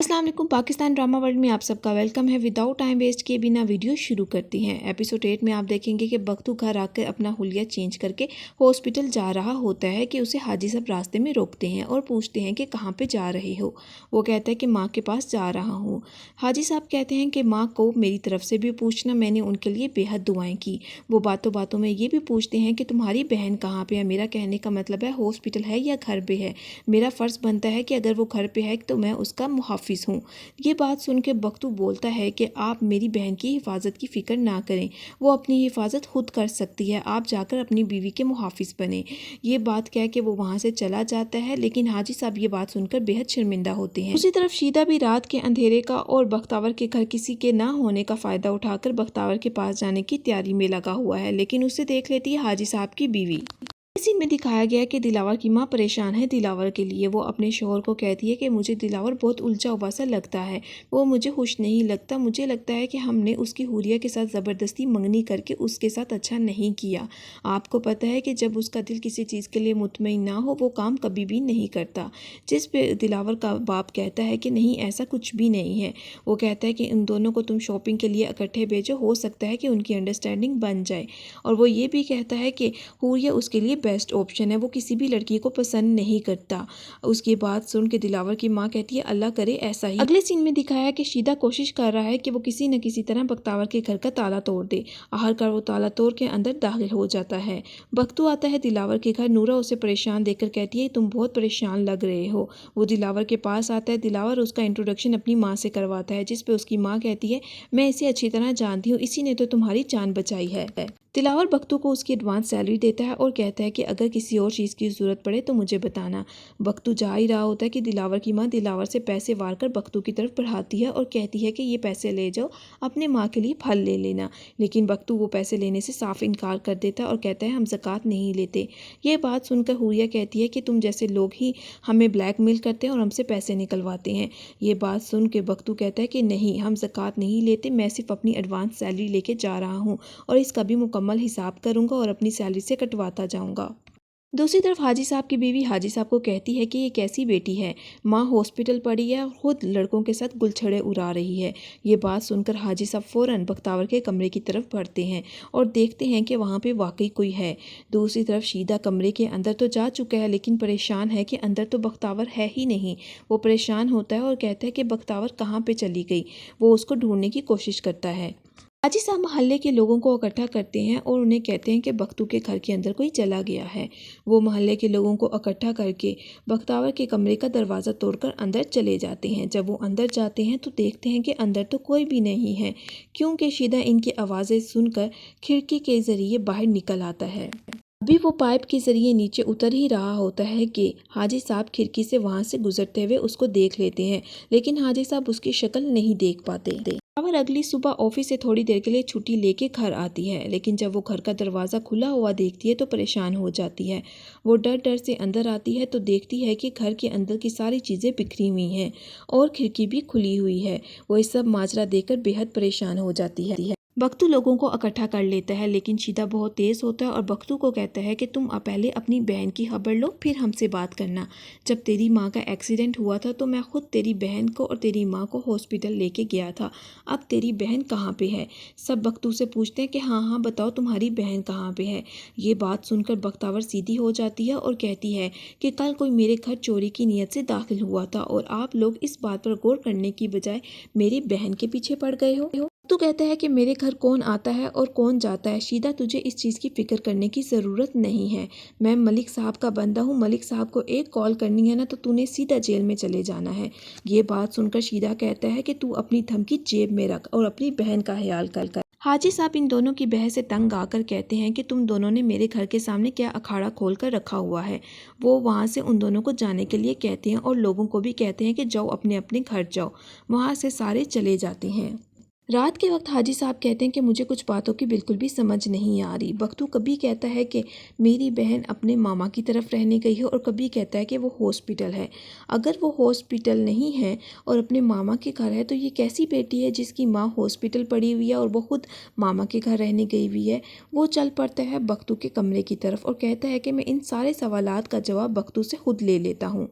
अस्सलाम वालेकुम। Pakistan drama world में आप सबका वेलकम है। विदाउट टाइम वेस्ट किए बिना वीडियो शुरू करती हैं। एपिसोड 8 में आप देखेंगे कि बख्तू घर आकर अपना हुलिया चेंज करके हॉस्पिटल जा रहा होता है कि उसे हाजी साहब रास्ते में रोकते हैं और पूछते हैं कि कहाँ पे जा रहे हो। वो कहता है कि माँ के पास जा रहा हूँ। हाजी साहब कहते हैं कि माँ को मेरी तरफ से भी पूछना, मैंने उनके लिए बेहद दुआएँ की। वो बातों बातों में ये भी पूछते हैं कि तुम्हारी बहन कहाँ पर है। मेरा कहने का मतलब है हॉस्पिटल है या घर पर है। मेरा फ़र्ज़ बनता है कि अगर वो घर पर है तो मैं उसका मुहाफ़िज़ हूँ। ये बात सुन के बख्तू बोलता है कि आप मेरी बहन की हिफाजत की फ़िक्र ना करें, वो अपनी हिफाजत खुद कर सकती है, आप जाकर अपनी बीवी के मुहाफिज बने। ये बात कह के वो वहाँ से चला जाता है, लेकिन हाजी साहब ये बात सुनकर बेहद शर्मिंदा होते हैं। दूसरी तरफ शीदा भी रात के अंधेरे का और बख्तावर के घर किसी के ना होने का फ़ायदा उठाकर बख्तावर के पास जाने की तैयारी में लगा हुआ है, लेकिन उसे देख लेती है हाजी साहब की बीवी। इसी में दिखाया गया है कि दिलावर की माँ परेशान है दिलावर के लिए। वो अपने शोहर को कहती है कि मुझे दिलावर बहुत उलझा हुआ सा लगता है, वो मुझे खुश नहीं लगता, मुझे लगता है कि हमने उसकी हुरिया के साथ ज़बरदस्ती मंगनी करके उसके साथ अच्छा नहीं किया। आपको पता है कि जब उसका दिल किसी चीज़ के लिए मुतमईन ना हो वो काम कभी भी नहीं करता। जिस पे दिलावर का बाप कहता है कि नहीं, ऐसा कुछ भी नहीं है। वो कहता है कि इन दोनों को तुम शॉपिंग के लिए इकट्ठे भेजो, हो सकता है कि उनकी अंडरस्टैंडिंग बन जाए। और वो ये भी कहता है कि हुरिया उसके लिए बेस्ट ऑप्शन है, वो किसी भी लड़की को पसंद नहीं करता। उसकी बात सुन के दिलावर की माँ कहती है अल्लाह करे ऐसा ही। अगले सीन में दिखाया है कि शीदा कोशिश कर रहा है कि वो किसी न किसी तरह बख्तावर के घर का ताला तोड़ दे। आखिरकार वो ताला तोड़ के अंदर दाखिल हो जाता है। बख्तू आता है दिलावर के घर। नूरा उसे परेशान देखकर कहती है तुम बहुत परेशान लग रहे हो। वो दिलावर के पास आता है। दिलावर उसका इंट्रोडक्शन अपनी माँ से करवाता है, जिस पे उसकी माँ कहती है मैं इसे अच्छी तरह जानती हूँ, इसी ने तो तुम्हारी जान बचाई है। दिलावर बख्तू को उसकी एडवांस सैलरी देता है और कहता है कि अगर किसी और चीज़ की ज़रूरत पड़े तो मुझे बताना। बख्तू जा ही रहा होता है कि दिलावर की माँ दिलावर से पैसे वार कर बख्तू की तरफ बढ़ाती है और कहती है कि ये पैसे ले जाओ, अपने माँ के लिए फल ले लेना। लेकिन बख्तू वो पैसे लेने से साफ इनकार कर देता है और कहता है हम ज़कात नहीं लेते। ये बात सुनकर हुरिया कहती है कि तुम जैसे लोग ही हमें ब्लैकमेल करते हैं और हमसे पैसे निकलवाते हैं। ये बात सुन के बख्तू कहता है कि नहीं, हम ज़कात नहीं लेते, मैं सिर्फ अपनी एडवांस सैलरी लेके जा रहा हूँ और इसका भी मुकम्मल हिसाब करूंगा और अपनी सैलरी से कटवाता जाऊंगा। दूसरी तरफ हाजी साहब की बीवी हाजी साहब को कहती है कि ये कैसी बेटी है, माँ हॉस्पिटल पड़ी है और खुद लड़कों के साथ गुलछड़े उड़ा रही है। ये बात सुनकर हाजी साहब फ़ौरन बख्तावर के कमरे की तरफ बढ़ते हैं और देखते हैं कि वहाँ पे वाकई कोई है। दूसरी तरफ शीदा कमरे के अंदर तो जा चुका है, लेकिन परेशान है कि अंदर तो बख्तावर है ही नहीं। वो परेशान होता है और कहता है कि बख्तावर कहाँ पर चली गई। वो उसको ढूंढने की कोशिश करता है। हाजी साहब मोहल्ले के लोगों को इकट्ठा करते हैं और उन्हें कहते हैं कि बख्तू के घर के अंदर कोई चला गया है। वो मोहल्ले के लोगों को इकट्ठा करके बख्तावर के कमरे का दरवाज़ा तोड़कर अंदर चले जाते हैं। जब वो अंदर जाते हैं तो देखते हैं कि अंदर तो कोई भी नहीं है, क्योंकि शीदा इनकी आवाज़ें सुनकर खिड़की के ज़रिए बाहर निकल आता है। अभी वो पाइप के ज़रिए नीचे उतर ही रहा होता है कि हाजी साहब खिड़की से वहाँ से गुजरते हुए उसको देख लेते हैं, लेकिन हाजी साहब उसकी शक्ल नहीं देख पाते। और अगली सुबह ऑफिस से थोड़ी देर के लिए छुट्टी लेके घर आती है, लेकिन जब वो घर का दरवाज़ा खुला हुआ देखती है तो परेशान हो जाती है। वो डर डर से अंदर आती है तो देखती है कि घर के अंदर की सारी चीज़ें बिखरी हुई हैं और खिड़की भी खुली हुई है। वो इस सब माजरा देखकर बेहद परेशान हो जाती है। बख्तू लोगों को इकट्ठा कर लेता है, लेकिन शीदा बहुत तेज़ होता है और बख्तू को कहता है कि तुम पहले अपनी बहन की खबर लो, फिर हमसे बात करना। जब तेरी माँ का एक्सीडेंट हुआ था तो मैं खुद तेरी बहन को और तेरी माँ को हॉस्पिटल लेके गया था। अब तेरी बहन कहाँ पे है? सब बख्तू से पूछते हैं कि हाँ हाँ बताओ तुम्हारी बहन कहाँ पे है। ये बात सुनकर बख्तावर सीधी हो जाती है और कहती है कि कल कोई मेरे घर चोरी की नीयत से दाखिल हुआ था और आप लोग इस बात पर गौर करने की बजाय मेरी बहन के पीछे पड़ गए हो। तो कहता है कि मेरे घर कौन आता है और कौन जाता है, शीदा तुझे इस चीज़ की फ़िक्र करने की ज़रूरत नहीं है। मैं मलिक साहब का बंदा हूँ, मलिक साहब को एक कॉल करनी है ना तो तूने सीधा जेल में चले जाना है। ये बात सुनकर शीदा कहता है कि तू अपनी धमकी जेब में रख और अपनी बहन का ख्याल कर। हाजी साहब इन दोनों की बहस से तंग आकर कहते हैं कि तुम दोनों ने मेरे घर के सामने क्या अखाड़ा खोल कर रखा हुआ है। वो वहाँ से उन दोनों को जाने के लिए कहते हैं और लोगों को भी कहते हैं कि जाओ अपने अपने घर जाओ। वहाँ से सारे चले जाते हैं। रात के वक्त हाजी साहब कहते हैं कि मुझे कुछ बातों की बिल्कुल भी समझ नहीं आ रही। बख्तू कभी कहता है कि मेरी बहन अपने मामा की तरफ रहने गई है और कभी कहता है कि वो हॉस्पिटल है। अगर वो हॉस्पिटल नहीं है और अपने मामा के घर है तो ये कैसी बेटी है जिसकी माँ हॉस्पिटल पड़ी हुई है और वो खुद मामा के घर रहने गई हुई है। वो चल पड़ता है बख्तू के कमरे की तरफ और कहता है कि मैं इन सारे सवालात का जवाब बख्तू से खुद ले लेता हूँ।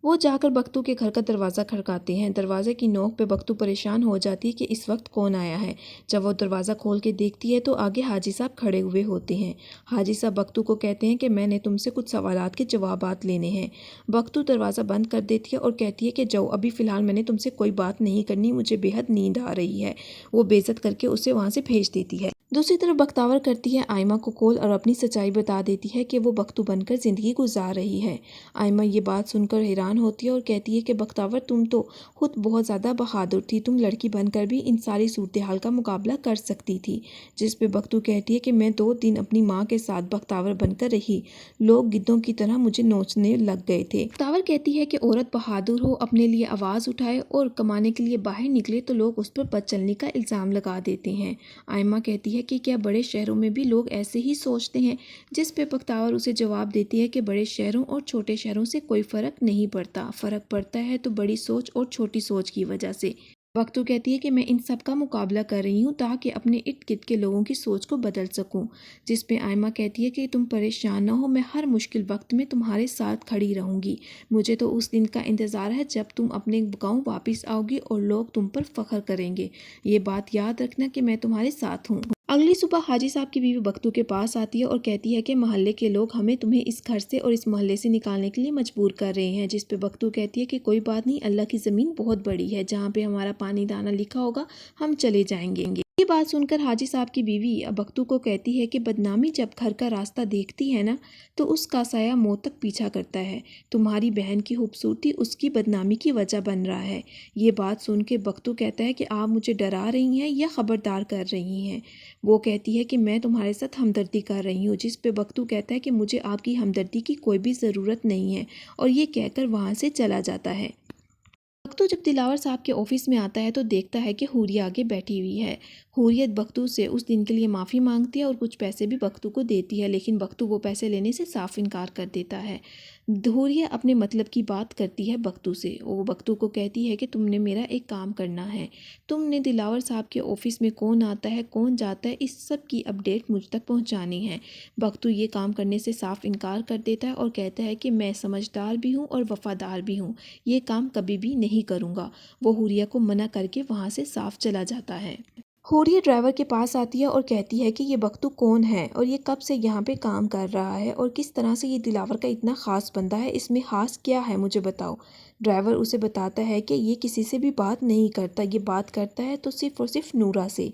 वो जाकर बख्तू के घर का दरवाज़ा खड़काते हैं। दरवाजे की नोक पे बख्तू परेशान हो जाती है कि इस वक्त कौन आया है। जब वो दरवाज़ा खोल के देखती है तो आगे हाजी साहब खड़े हुए होते हैं। हाजी साहब बख्तू को कहते हैं कि मैंने तुमसे कुछ सवालात के जवाबात लेने हैं। बख्तू दरवाज़ा बंद कर देती है और कहती है कि जाओ, अभी फ़िलहाल मैंने तुमसे कोई बात नहीं करनी, मुझे बेहद नींद आ रही है। वो बेइज्जत करके उसे वहाँ से भेज देती है। दूसरी तरफ बख्तावर करती है आयमा को कॉल और अपनी सच्चाई बता देती है कि वो बख्तू बनकर ज़िंदगी गुजार रही है। आयमा ये बात सुनकर हैरान होती है और कहती है कि बख्तावर, तुम तो खुद बहुत ज़्यादा बहादुर थी, तुम लड़की बनकर भी इन सारी सूरत हाल का मुकाबला कर सकती थी। जिस पे बख्तू कहती है कि मैं 2 दिन अपनी माँ के साथ बख्तावर बनकर रही, लोग गिद्धों की तरह मुझे नोचने लग गए थे। बख्तावर कहती है कि औरत बहादुर हो, अपने लिए आवाज़ उठाए और कमाने के लिए बाहर निकले तो लोग उस पर बद चलने का इल्ज़ाम लगा देते हैं। आयमा कहती है कि क्या बड़े शहरों में भी लोग ऐसे ही सोचते हैं? जिस पे बख्तावर उसे जवाब देती है कि बड़े शहरों और छोटे शहरों से कोई फ़र्क नहीं पड़ता, फ़र्क पड़ता है तो बड़ी सोच और छोटी सोच की वजह से। बख्तू कहती है कि मैं इन सब का मुकाबला कर रही हूँ ताकि अपने इर्द गिर्द के लोगों की सोच को बदल सकूँ। जिस पे आयमा कहती है कि तुम परेशान ना हो, मैं हर मुश्किल वक्त में तुम्हारे साथ खड़ी रहूँगी। मुझे तो उस दिन का इंतज़ार है जब तुम अपने गाँव वापस आओगी और लोग तुम पर फ़ख्र करेंगे। ये बात याद रखना कि मैं तुम्हारे साथ हूँ। अगली सुबह हाजी साहब की बीवी बख्तू के पास आती है और कहती है कि मोहल्ले के लोग हमें तुम्हें इस घर से और इस मोहल्ले से निकालने के लिए मजबूर कर रहे हैं। जिस पे बख्तू कहती है कि कोई बात नहीं, अल्लाह की ज़मीन बहुत बड़ी है, जहाँ पे हमारा पानी दाना लिखा होगा हम चले जाएंगे। ये बात सुनकर हाजी साहब की बीवी बख्तू को कहती है कि बदनामी जब घर का रास्ता देखती है ना, तो उसका साया मौत तक पीछा करता है। तुम्हारी बहन की खूबसूरती उसकी बदनामी की वजह बन रहा है। ये बात सुन के बख्तू कहता है कि आप मुझे डरा रही हैं या ख़बरदार कर रही हैं। वो कहती है कि मैं तुम्हारे साथ हमदर्दी कर रही हूँ। जिस पे बख्तू कहता है कि मुझे आपकी हमदर्दी की कोई भी ज़रूरत नहीं है, और ये कहकर वहाँ से चला जाता है। बख्तू जब दिलावर साहब के ऑफिस में आता है तो देखता है कि हूरिया आगे बैठी हुई है। हुरियत बख्तू से उस दिन के लिए माफ़ी मांगती है और कुछ पैसे भी बख्तू को देती है, लेकिन बख्तू वो पैसे लेने से साफ इनकार कर देता है। हुरिया अपने मतलब की बात करती है बख्तू से। वो बख्तू को कहती है कि तुमने मेरा एक काम करना है, तुमने दिलावर साहब के ऑफिस में कौन आता है कौन जाता है इस सब की अपडेट मुझ तक पहुंचानी है। बख्तू ये काम करने से साफ इनकार कर देता है और कहता है कि मैं समझदार भी हूँ और वफादार भी हूँ, ये काम कभी भी नहीं करूँगा। वो हुरिया को मना करके वहाँ से साफ चला जाता है। हुरिया ड्राइवर के पास आती है और कहती है कि ये बख्तू कौन है और ये कब से यहाँ पे काम कर रहा है और किस तरह से ये दिलावर का इतना ख़ास बंदा है, इसमें ख़ास क्या है मुझे बताओ। ड्राइवर उसे बताता है कि ये किसी से भी बात नहीं करता, ये बात करता है तो सिर्फ़ और सिर्फ नूरा से।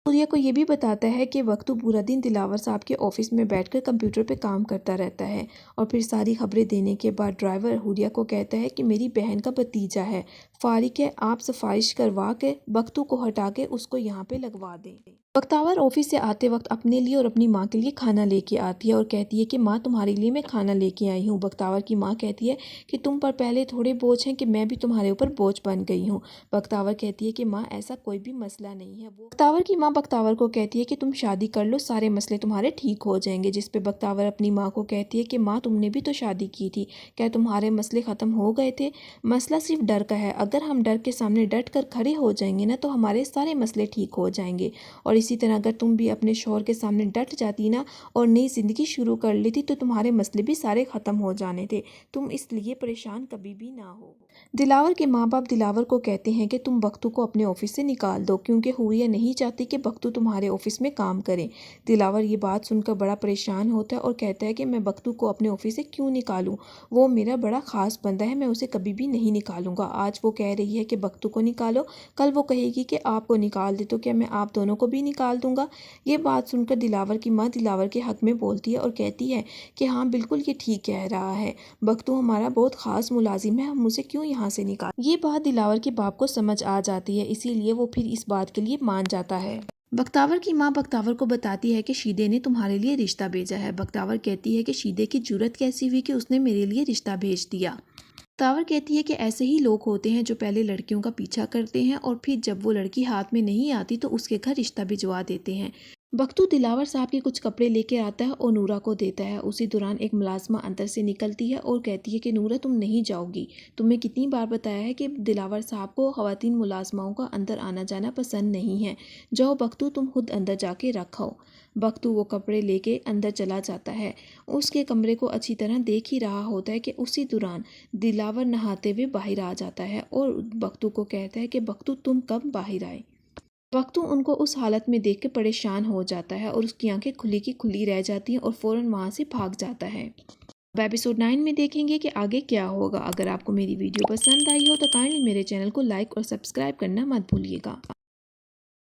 हुरिया को ये भी बताता है कि बख्तू पूरा दिन दिलावर साहब के ऑफिस में बैठकर कंप्यूटर पे काम करता रहता है। और फिर सारी खबरें देने के बाद ड्राइवर हुरिया को कहता है कि मेरी बहन का भतीजा है, फारिक है, आप सिफारिश करवा के बख्तू को हटा के उसको यहाँ पे लगवा दें। बख्तावर ऑफिस से आते वक्त अपने लिए और अपनी माँ के लिए खाना लेके आती है और कहती है कि माँ तुम्हारे लिए मैं खाना लेके आई हूँ। बख्तावर की माँ कहती है कि तुम पर पहले थोड़े बोझ हैं कि मैं भी तुम्हारे ऊपर बोझ बन गई हूँ। बख्तावर कहती है कि माँ ऐसा कोई भी मसला नहीं है। बख्तावर की माँ बख्तावर को कहती है कि तुम शादी कर लो, सारे मसले तुम्हारे ठीक हो जाएंगे। जिस पे बख्तावर अपनी माँ को कहती है कि माँ तुमने भी तो शादी की थी, क्या तुम्हारे मसले ख़त्म हो गए थे? मसला सिर्फ डर का है, अगर हम डर के सामने डट कर खड़े हो जाएंगे ना तो हमारे सारे मसले ठीक हो जाएंगे। और इसी तरह अगर तुम भी अपने शौहर के सामने डट जाती ना और नई ज़िंदगी शुरू कर लेती तो तुम्हारे मसले भी सारे ख़त्म हो जाने थे। तुम इसलिए परेशान कभी भी ना हो। दिलावर के माँ बाप दिलावर को कहते हैं कि तुम बख्तू को अपने ऑफिस से निकाल दो, क्योंकि हुरिया नहीं चाहती कि बख्तू तुम्हारे ऑफिस में काम करे। दिलावर ये बात सुनकर बड़ा परेशान होता है और कहता है कि मैं बख्तू को अपने ऑफिस से क्यों निकालूं, वो मेरा बड़ा ख़ास बंदा है, मैं उसे कभी भी नहीं निकालूंगा। आज वो कह रही है कि बख्तू को निकालो, कल वो कहेगी कि आपको निकाल दे, तो क्या मैं आप दोनों को भी निकाल दूंगा? ये बात सुनकर दिलावर की माँ दिलावर के हक में बोलती है और कहती है कि हाँ बिल्कुल ये ठीक कह रहा है, बख्तू हमारा बहुत ख़ास मुलाजिम है, हम उसे क्यों यहाँ से निकाल। ये बात दिलावर के बाप को समझ आ जाती है, इसीलिए वो फिर इस बात के लिए मान जाता है। बख्तावर की माँ बख्तावर को बताती है कि शीदे ने तुम्हारे लिए रिश्ता भेजा है। बख्तावर कहती है कि शीदे की जुर्रत कैसी हुई कि उसने मेरे लिए रिश्ता भेज दिया। बख्तावर कहती है कि ऐसे ही लोग होते हैं जो पहले लड़कियों का पीछा करते हैं और फिर जब वो लड़की हाथ में नहीं आती तो उसके घर रिश्ता भिजवा देते हैं। बख्तू दिलावर साहब के कुछ कपड़े लेके आता है और नूरा को देता है। उसी दौरान एक मुलाजमा अंदर से निकलती है और कहती है कि नूरा तुम नहीं जाओगी, तुम्हें कितनी बार बताया है कि दिलावर साहब को ख़वातीन मुलाजमाओं का अंदर आना जाना पसंद नहीं है, जाओ बख्तू तुम खुद अंदर जाके रखो। बख्तू वो कपड़े लेके अंदर चला जाता है। उसके कमरे को अच्छी तरह देख ही रहा होता है कि उसी दौरान दिलावर नहाते हुए बाहर आ जाता है और बख्तू को कहता है कि बख्तू तुम कब बाहर आए। बख्तू उनको उस हालत में देख के परेशान हो जाता है और उसकी आंखें खुली की खुली रह जाती हैं और फ़ौरन वहाँ से भाग जाता है। अब एपिसोड 9 में देखेंगे कि आगे क्या होगा। अगर आपको मेरी वीडियो पसंद आई हो तो काइंडली मेरे चैनल को लाइक और सब्सक्राइब करना मत भूलिएगा।